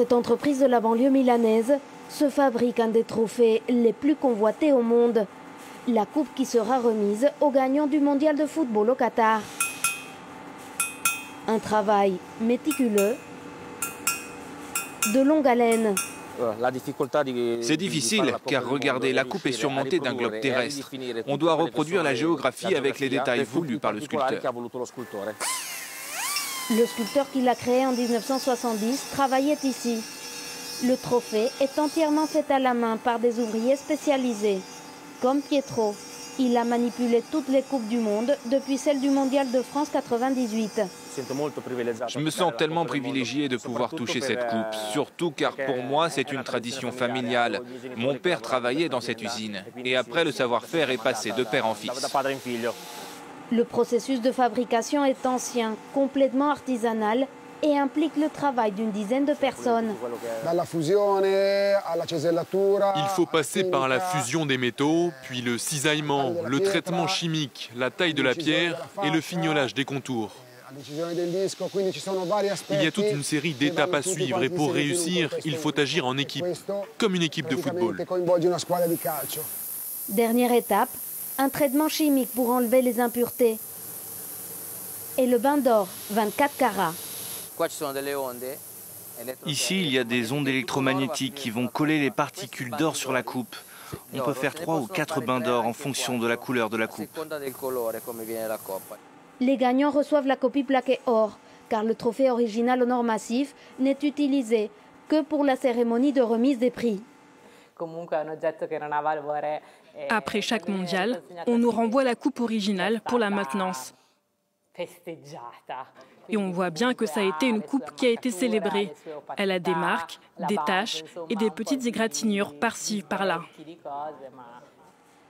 cette entreprise de la banlieue milanaise se fabrique un des trophées les plus convoités au monde. La coupe qui sera remise aux gagnants du mondial de football au Qatar. Un travail méticuleux, de longue haleine. C'est difficile car regardez, la coupe est surmontée d'un globe terrestre. On doit reproduire la géographie avec les détails voulus par le sculpteur. Le sculpteur qui l'a créé en 1970 travaillait ici. Le trophée est entièrement fait à la main par des ouvriers spécialisés. Comme Pietro, il a manipulé toutes les coupes du monde depuis celle du mondial de France 98. Je me sens tellement privilégié de pouvoir toucher cette coupe, surtout car pour moi c'est une tradition familiale. Mon père travaillait dans cette usine et après le savoir-faire est passé de père en fils. Le processus de fabrication est ancien, complètement artisanal et implique le travail d'une dizaine de personnes. Il faut passer par la fusion des métaux, puis le cisaillement, le traitement chimique, la taille de la pierre et le fignolage des contours. Il y a toute une série d'étapes à suivre et pour réussir, il faut agir en équipe, comme une équipe de football. Dernière étape, un traitement chimique pour enlever les impuretés. Et le bain d'or, 24 carats. Ici, il y a des ondes électromagnétiques qui vont coller les particules d'or sur la coupe. On peut faire 3 ou 4 bains d'or en fonction de la couleur de la coupe. Les gagnants reçoivent la copie plaquée or, car le trophée original en or massif n'est utilisé que pour la cérémonie de remise des prix. Après chaque mondial, on nous renvoie la coupe originale pour la maintenance. Et on voit bien que ça a été une coupe qui a été célébrée. Elle a des marques, des taches et des petites égratignures par-ci, par-là.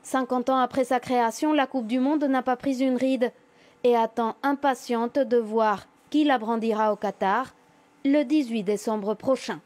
50 ans après sa création, la Coupe du Monde n'a pas pris une ride et attend impatiente de voir qui la brandira au Qatar le 18 décembre prochain.